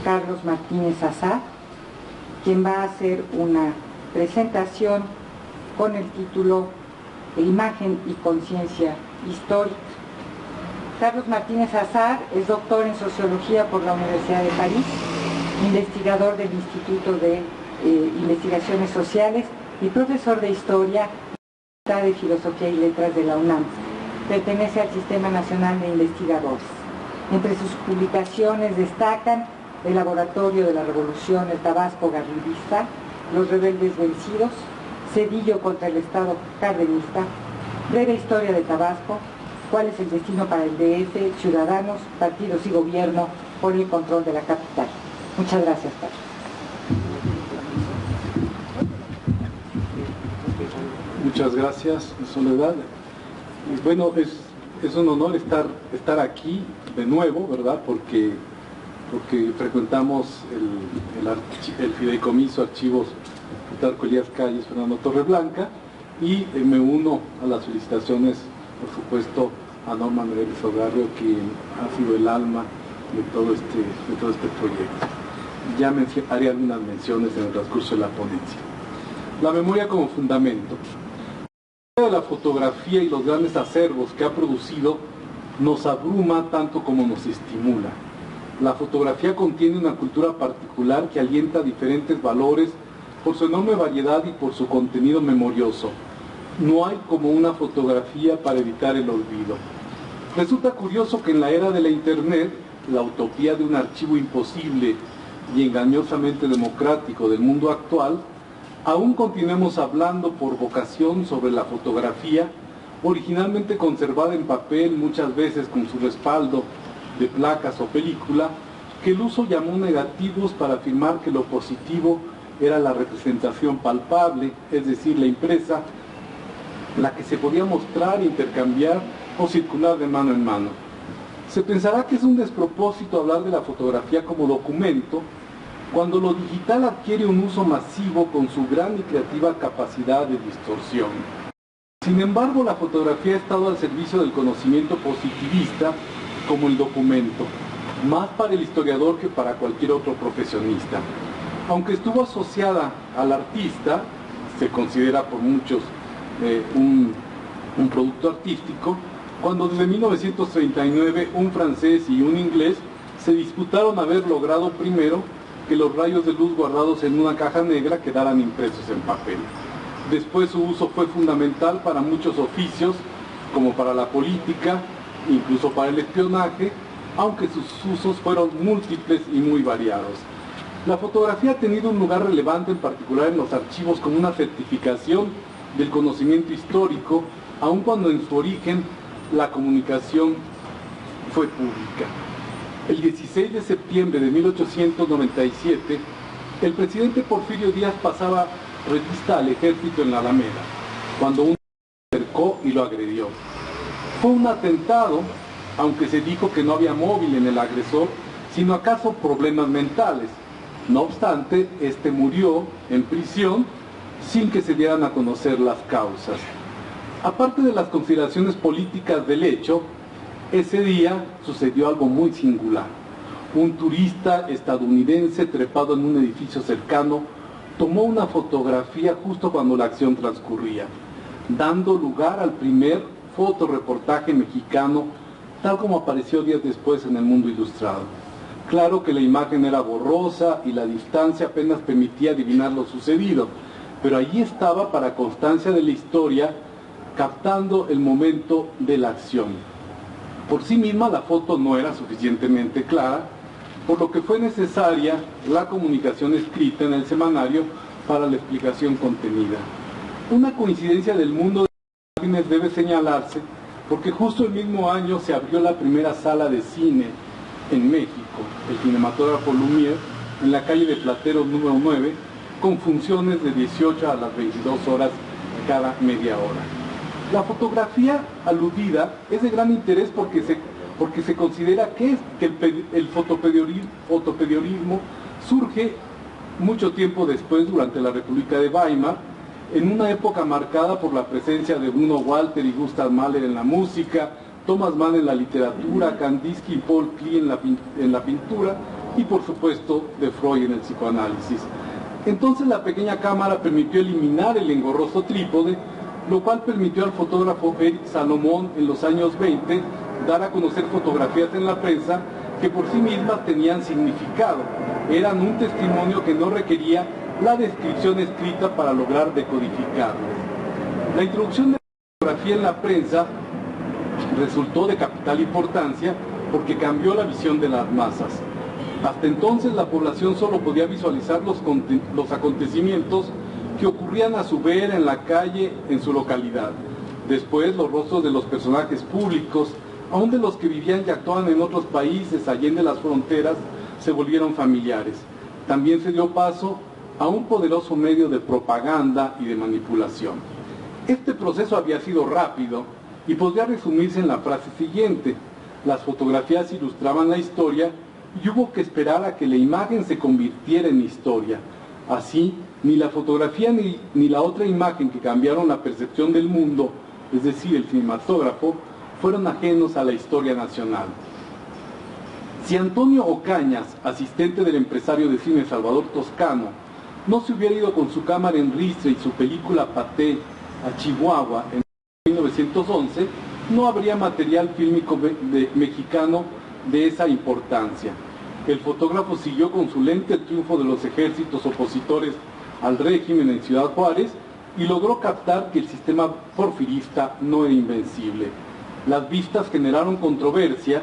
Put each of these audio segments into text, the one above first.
Carlos Martínez Azar, quien va a hacer una presentación con el título Imagen y conciencia histórica. Carlos Martínez Azar es doctor en Sociología por la Universidad de París, investigador del Instituto de Investigaciones Sociales y profesor de Historia de Filosofía y Letras de la UNAM. Pertenece al Sistema Nacional de Investigadores. Entre sus publicaciones destacan El Laboratorio de la Revolución, el Tabasco Garriguista, Los Rebeldes Vencidos, Cedillo contra el Estado Cardenista, Breve Historia de Tabasco, ¿Cuál es el destino para el DF?, Ciudadanos, Partidos y Gobierno por el control de la capital. Muchas gracias, Carlos. Muchas gracias, Soledad. Bueno, es un honor estar aquí de nuevo, ¿verdad? Porque frecuentamos el Fideicomiso Archivos Plutarco Elías Calles, Fernando Torreblanca, y me uno a las felicitaciones, por supuesto, a Norma Meirelles Ogarrio, quien ha sido el alma de todo este proyecto. Ya haré algunas menciones en el transcurso de la ponencia. La memoria como fundamento. La de la fotografía y los grandes acervos que ha producido nos abruma tanto como nos estimula. La fotografía contiene una cultura particular que alienta diferentes valores por su enorme variedad y por su contenido memorioso. No hay como una fotografía para evitar el olvido. Resulta curioso que en la era de la Internet, la utopía de un archivo imposible y engañosamente democrático del mundo actual, aún continuemos hablando por vocación sobre la fotografía, originalmente conservada en papel, muchas veces con su respaldo de placas o película, que el uso llamó negativos para afirmar que lo positivo era la representación palpable, es decir, la impresa, la que se podía mostrar, intercambiar o circular de mano en mano. Se pensará que es un despropósito hablar de la fotografía como documento, cuando lo digital adquiere un uso masivo con su gran y creativa capacidad de distorsión. Sin embargo, la fotografía ha estado al servicio del conocimiento positivista como el documento, más para el historiador que para cualquier otro profesionista. Aunque estuvo asociada al artista, se considera por muchos un producto artístico, cuando desde 1939 un francés y un inglés se disputaron haber logrado primero que los rayos de luz guardados en una caja negra quedaran impresos en papel. Después su uso fue fundamental para muchos oficios, como para la política, incluso para el espionaje, aunque sus usos fueron múltiples y muy variados. La fotografía ha tenido un lugar relevante, en particular en los archivos, como una certificación del conocimiento histórico, aun cuando en su origen la comunicación fue pública. El 16 de septiembre de 1897, el presidente Porfirio Díaz pasaba revista al ejército en la Alameda, cuando uno se acercó y lo agredió. Fue un atentado, aunque se dijo que no había móvil en el agresor, sino acaso problemas mentales. No obstante, este murió en prisión sin que se dieran a conocer las causas. Aparte de las consideraciones políticas del hecho, ese día sucedió algo muy singular. Un turista estadounidense trepado en un edificio cercano tomó una fotografía justo cuando la acción transcurría, dando lugar al primer fotoreportaje mexicano, tal como apareció días después en El Mundo Ilustrado. Claro que la imagen era borrosa y la distancia apenas permitía adivinar lo sucedido, pero allí estaba para constancia de la historia, captando el momento de la acción. Por sí misma la foto no era suficientemente clara, por lo que fue necesaria la comunicación escrita en el semanario para la explicación contenida. Una coincidencia del mundo de las imágenes debe señalarse, porque justo el mismo año se abrió la primera sala de cine en México, el Cinematógrafo Lumière, en la calle de Plateros número 9, con funciones de 18 a las 22 horas cada media hora. La fotografía aludida es de gran interés porque se considera que el fotoperiodismo surge mucho tiempo después, durante la República de Weimar, en una época marcada por la presencia de Bruno Walter y Gustav Mahler en la música, Thomas Mann en la literatura, Kandinsky y Paul Klee en la pintura, y por supuesto de Freud en el psicoanálisis. Entonces la pequeña cámara permitió eliminar el engorroso trípode, lo cual permitió al fotógrafo Eric Salomón en los años 20 dar a conocer fotografías en la prensa que por sí mismas tenían significado, eran un testimonio que no requería la descripción escrita para lograr decodificarlo. La introducción de la fotografía en la prensa resultó de capital importancia porque cambió la visión de las masas. Hasta entonces la población solo podía visualizar los acontecimientos que ocurrían a su vera en la calle en su localidad. Después los rostros de los personajes públicos, aun de los que vivían y actuaban en otros países allende las fronteras, se volvieron familiares. También se dio paso a un poderoso medio de propaganda y de manipulación. Este proceso había sido rápido y podría resumirse en la frase siguiente: las fotografías ilustraban la historia y hubo que esperar a que la imagen se convirtiera en historia. Así, ni la fotografía ni la otra imagen que cambiaron la percepción del mundo, es decir, el cinematógrafo, fueron ajenos a la historia nacional. Si Antonio Ocañas, asistente del empresario de cine Salvador Toscano, no se hubiera ido con su cámara en ristre y su película Paté a Chihuahua en 1911, no habría material fílmico mexicano de esa importancia. El fotógrafo siguió con su lente el triunfo de los ejércitos opositores al régimen en Ciudad Juárez y logró captar que el sistema porfirista no era invencible. Las vistas generaron controversia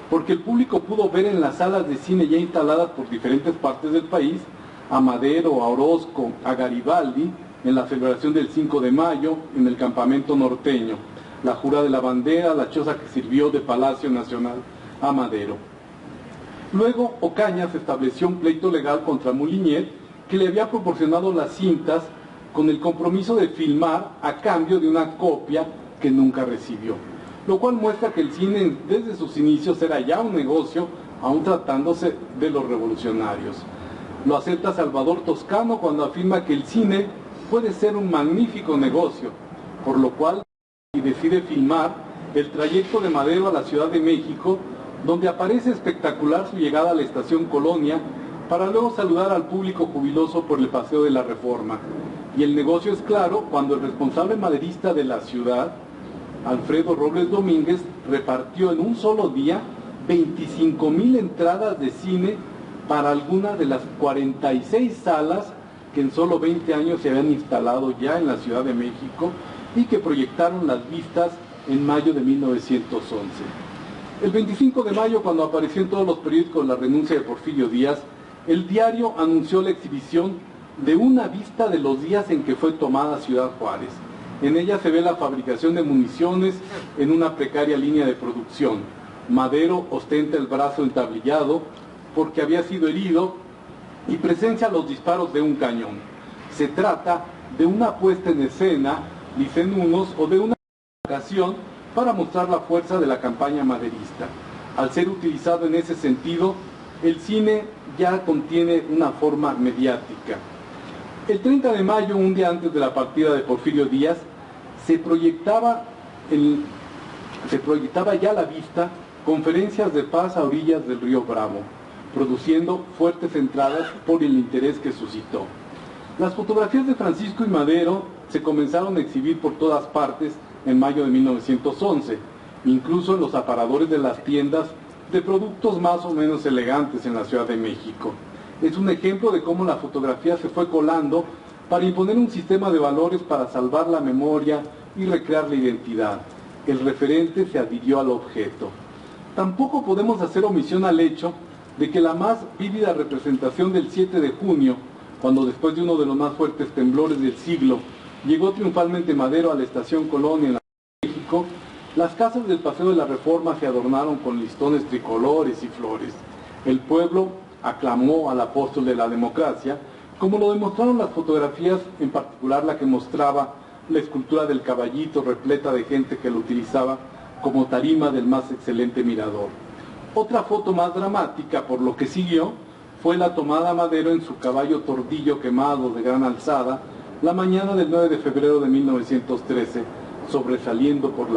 porque el público pudo ver en las salas de cine ya instaladas por diferentes partes del país a Madero, a Orozco, a Garibaldi en la celebración del 5 de mayo en el campamento norteño, la jura de la bandera, la choza que sirvió de Palacio Nacional a Madero. Luego Ocañas estableció un pleito legal contra Moulinet, que le había proporcionado las cintas con el compromiso de filmar a cambio de una copia que nunca recibió, lo cual muestra que el cine desde sus inicios era ya un negocio, aún tratándose de los revolucionarios. Lo acepta Salvador Toscano cuando afirma que el cine puede ser un magnífico negocio, por lo cual decide filmar el trayecto de Madero a la Ciudad de México, donde aparece espectacular su llegada a la estación Colonia, para luego saludar al público jubiloso por el Paseo de la Reforma. Y el negocio es claro cuando el responsable maderista de la ciudad, Alfredo Robles Domínguez, repartió en un solo día 25,000 entradas de cine para alguna de las 46 salas que en solo 20 años se habían instalado ya en la Ciudad de México y que proyectaron las vistas en mayo de 1911. El 25 de mayo, cuando apareció en todos los periódicos la renuncia de Porfirio Díaz, el diario anunció la exhibición de una vista de los días en que fue tomada Ciudad Juárez. En ella se ve la fabricación de municiones en una precaria línea de producción. Madero ostenta el brazo entablillado porque había sido herido y presencia los disparos de un cañón. Se trata de una puesta en escena, dicen unos, o de una ocasión para mostrar la fuerza de la campaña maderista. Al ser utilizado en ese sentido, el cine ya contiene una forma mediática. El 30 de mayo, un día antes de la partida de Porfirio Díaz, se proyectaba ya a la vista conferencias de paz a orillas del río Bravo, produciendo fuertes entradas por el interés que suscitó. Las fotografías de Francisco y Madero se comenzaron a exhibir por todas partes en mayo de 1911, incluso en los aparadores de las tiendas de productos más o menos elegantes en la Ciudad de México. Es un ejemplo de cómo la fotografía se fue colando para imponer un sistema de valores para salvar la memoria y recrear la identidad. El referente se adhirió al objeto. Tampoco podemos hacer omisión al hecho de que la más vívida representación del 7 de junio, cuando después de uno de los más fuertes temblores del siglo, llegó triunfalmente Madero a la estación Colonia en la Ciudad de México, las casas del Paseo de la Reforma se adornaron con listones tricolores y flores. El pueblo aclamó al apóstol de la democracia, como lo demostraron las fotografías, en particular la que mostraba la escultura del caballito repleta de gente que lo utilizaba como tarima del más excelente mirador. Otra foto más dramática, por lo que siguió, fue la tomada a Madero en su caballo tordillo quemado de gran alzada, la mañana del 9 de febrero de 1913, sobresaliendo por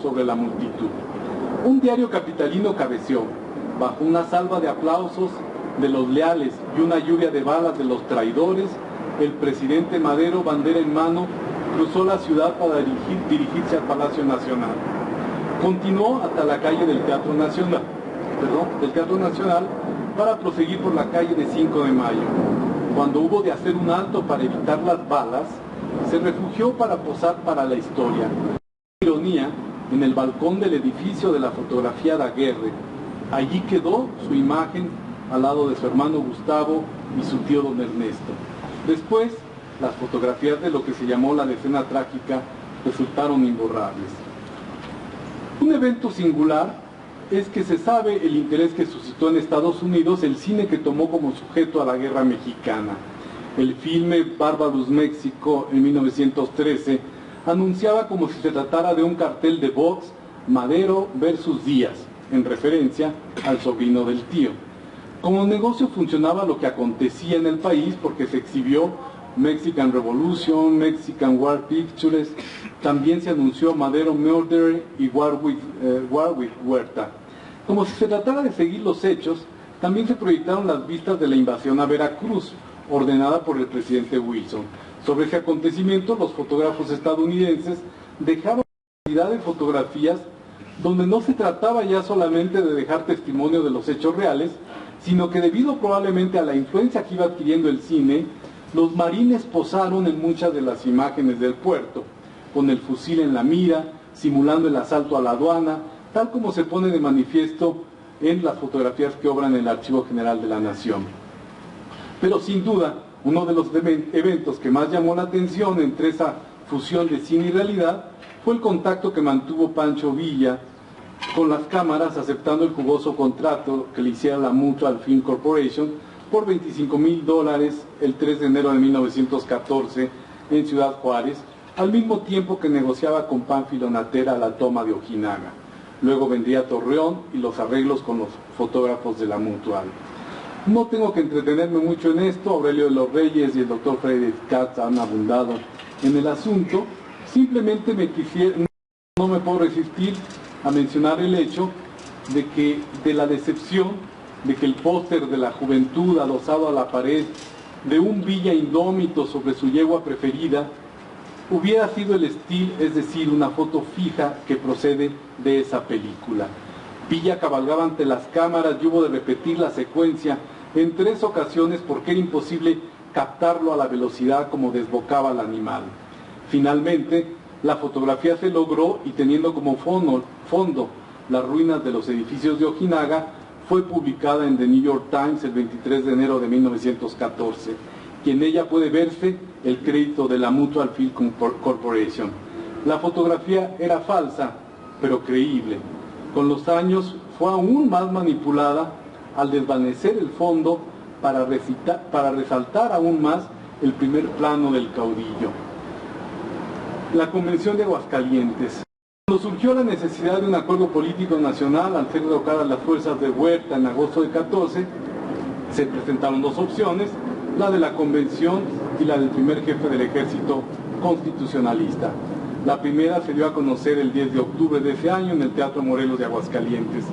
sobre la multitud. Un diario capitalino cabeció, bajo una salva de aplausos, de los leales y una lluvia de balas de los traidores, el presidente Madero, bandera en mano, cruzó la ciudad para dirigirse al Palacio Nacional. Continuó hasta la calle del Teatro Nacional, para proseguir por la calle de 5 de Mayo. Cuando hubo de hacer un alto para evitar las balas, se refugió para posar para la historia. Ironía, en el balcón del edificio de la fotografía Daguerre. Allí quedó su imagen al lado de su hermano Gustavo y su tío don Ernesto. Después, las fotografías de lo que se llamó la decena trágica resultaron imborrables. Un evento singular es que se sabe el interés que suscitó en Estados Unidos el cine que tomó como sujeto a la guerra mexicana. El filme Barbarous México en 1913 anunciaba como si se tratara de un cartel de box Madero versus Díaz, en referencia al sobrino del tío. Como negocio funcionaba lo que acontecía en el país porque se exhibió Mexican Revolution, Mexican War Pictures, también se anunció Madero Murder y War with Huerta. Como si se tratara de seguir los hechos, también se proyectaron las vistas de la invasión a Veracruz, ordenada por el presidente Wilson. Sobre ese acontecimiento, los fotógrafos estadounidenses dejaron una cantidad de fotografías donde no se trataba ya solamente de dejar testimonio de los hechos reales, sino que debido probablemente a la influencia que iba adquiriendo el cine, los marines posaron en muchas de las imágenes del puerto, con el fusil en la mira, simulando el asalto a la aduana, tal como se pone de manifiesto en las fotografías que obran en el Archivo General de la Nación. Pero sin duda, uno de los eventos que más llamó la atención entre esa fusión de cine y realidad fue el contacto que mantuvo Pancho Villa con las cámaras, aceptando el jugoso contrato que le hiciera la Mutual Film Corporation por $25,000 el 3 de enero de 1914 en Ciudad Juárez, al mismo tiempo que negociaba con Pánfilo Natera la toma de Ojinaga. Luego vendría Torreón y los arreglos con los fotógrafos de la Mutual. No tengo que entretenerme mucho en esto, Aurelio de los Reyes y el doctor Frederick Katz han abundado en el asunto. Simplemente no me puedo resistir a mencionar el hecho de la decepción de que el póster de la juventud adosado a la pared de un Villa indómito sobre su yegua preferida hubiera sido el estilo, es decir, una foto fija que procede de esa película. Villa cabalgaba ante las cámaras y hubo de repetir la secuencia en 3 ocasiones porque era imposible captarlo a la velocidad como desbocaba el animal. Finalmente, la fotografía se logró y teniendo como fondo las ruinas de los edificios de Ojinaga, fue publicada en The New York Times el 23 de enero de 1914, y en ella puede verse el crédito de la Mutual Film Corporation. La fotografía era falsa, pero creíble. Con los años fue aún más manipulada al desvanecer el fondo para resaltar aún más el primer plano del caudillo. La Convención de Aguascalientes. Cuando surgió la necesidad de un acuerdo político nacional al ser derrocadas las fuerzas de Huerta en agosto de 14, se presentaron 2 opciones, la de la Convención y la del primer jefe del ejército constitucionalista. La primera se dio a conocer el 10 de octubre de ese año en el Teatro Morelos de Aguascalientes.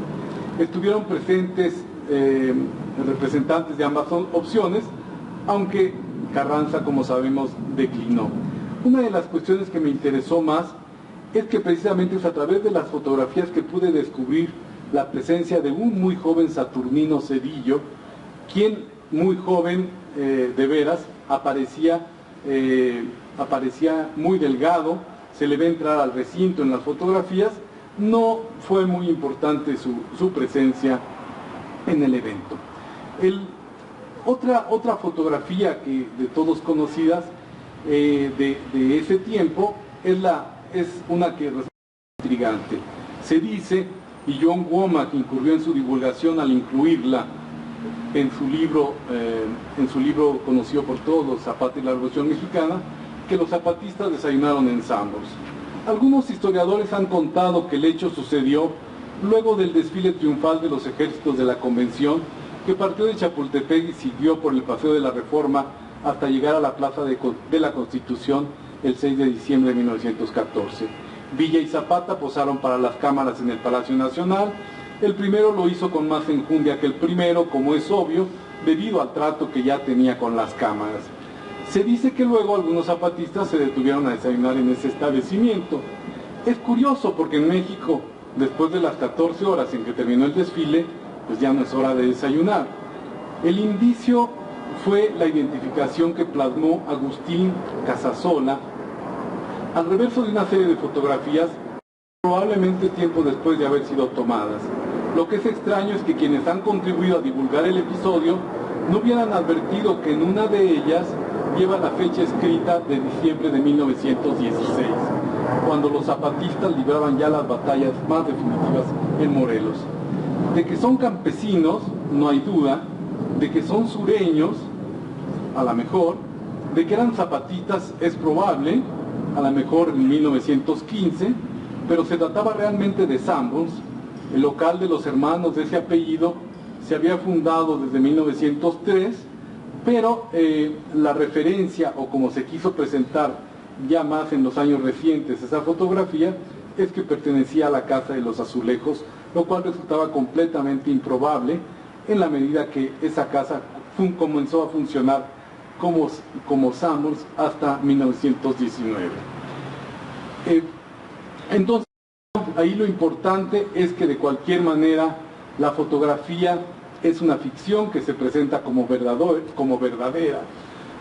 Estuvieron presentes representantes de ambas opciones, aunque Carranza, como sabemos, declinó. Una de las cuestiones que me interesó más es que precisamente es a través de las fotografías que pude descubrir la presencia de un muy joven Saturnino Cedillo, quien muy joven de veras aparecía muy delgado, se le ve entrar al recinto en las fotografías. No fue muy importante su presencia en el evento. Otra fotografía que de todos conocidas de ese tiempo es una que resulta intrigante. Se dice, y John Womack incurrió en su divulgación al incluirla en su libro conocido por todos, Zapata y la Revolución Mexicana, que los zapatistas desayunaron en Sanborns. Algunos historiadores han contado que el hecho sucedió luego del desfile triunfal de los ejércitos de la Convención, que partió de Chapultepec y siguió por el Paseo de la Reforma hasta llegar a la Plaza de la Constitución el 6 de diciembre de 1914. Villa y Zapata posaron para las cámaras en el Palacio Nacional. El primero lo hizo con más enjundia que el primero, como es obvio, debido al trato que ya tenía con las cámaras. Se dice que luego algunos zapatistas se detuvieron a desayunar en ese establecimiento. Es curioso porque en México, después de las 14 horas en que terminó el desfile, pues ya no es hora de desayunar. El indicio fue la identificación que plasmó Agustín Casasola al reverso de una serie de fotografías, probablemente tiempo después de haber sido tomadas. Lo que es extraño es que quienes han contribuido a divulgar el episodio no hubieran advertido que en una de ellas lleva la fecha escrita de diciembre de 1916, cuando los zapatistas libraban ya las batallas más definitivas en Morelos. De que son campesinos, no hay duda; de que son sureños, a lo mejor; de que eran zapatistas, es probable, a lo mejor en 1915, pero se trataba realmente de Sanborns. El local de los hermanos de ese apellido se había fundado desde 1903, pero la referencia, o como se quiso presentar ya más en los años recientes esa fotografía, es que pertenecía a la Casa de los Azulejos, lo cual resultaba completamente improbable en la medida que esa casa comenzó a funcionar como Sanborns hasta 1919. Entonces, ahí lo importante es que de cualquier manera la fotografía es una ficción que se presenta como verdadera.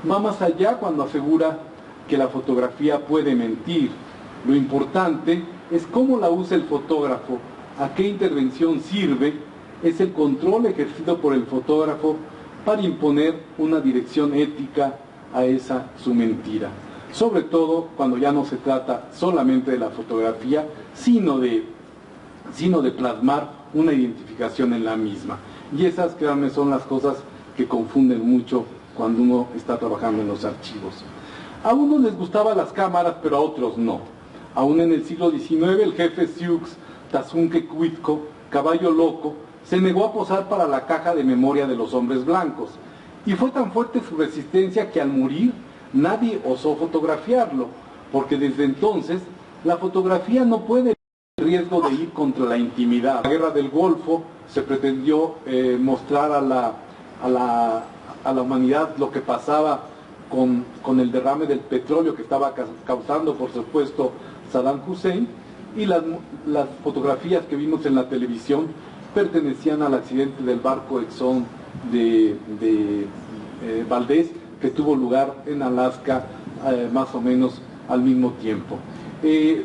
Va más allá cuando asegura que la fotografía puede mentir. Lo importante es cómo la usa el fotógrafo, a qué intervención sirve. Es el control ejercido por el fotógrafo para imponer una dirección ética a esa su mentira. Sobre todo cuando ya no se trata solamente de la fotografía, sino de plasmar una identificación en la misma. Y esas, créanme, son las cosas que confunden mucho cuando uno está trabajando en los archivos. A unos les gustaban las cámaras, pero a otros no. Aún en el siglo XIX, el jefe Sioux Tazunque-Cuitco, Caballo Loco, se negó a posar para la caja de memoria de los hombres blancos. Y fue tan fuerte su resistencia que al morir nadie osó fotografiarlo, porque desde entonces la fotografía no puede tener riesgo de ir contra la intimidad. En la Guerra del Golfo se pretendió mostrar a la humanidad lo que pasaba con el derrame del petróleo que estaba causando, por supuesto, Saddam Hussein, y las fotografías que vimos en la televisión pertenecían al accidente del barco Exxon de Valdez, que tuvo lugar en Alaska más o menos al mismo tiempo.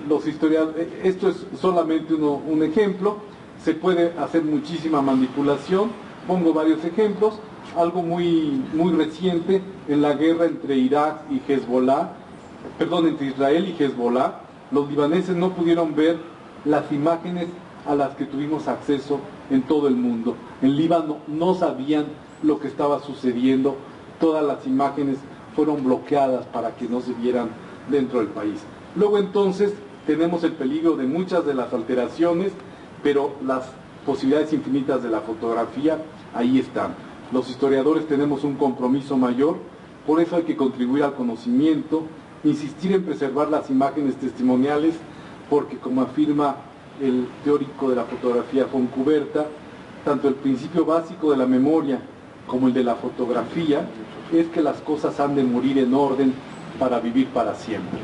Los historiadores, esto es solamente un ejemplo, se puede hacer muchísima manipulación. Pongo varios ejemplos. Algo muy reciente, en la guerra entre Israel y Hezbolá, los libaneses no pudieron ver las imágenes a las que tuvimos acceso en todo el mundo. En Líbano no sabían lo que estaba sucediendo, todas las imágenes fueron bloqueadas para que no se vieran dentro del país. Luego entonces tenemos el peligro de muchas de las alteraciones, pero las posibilidades infinitas de la fotografía ahí están. Los historiadores tenemos un compromiso mayor, por eso hay que contribuir al conocimiento, insistir en preservar las imágenes testimoniales, porque como afirma el teórico de la fotografía Foncuberta, tanto el principio básico de la memoria como el de la fotografía es que las cosas han de morir en orden para vivir para siempre.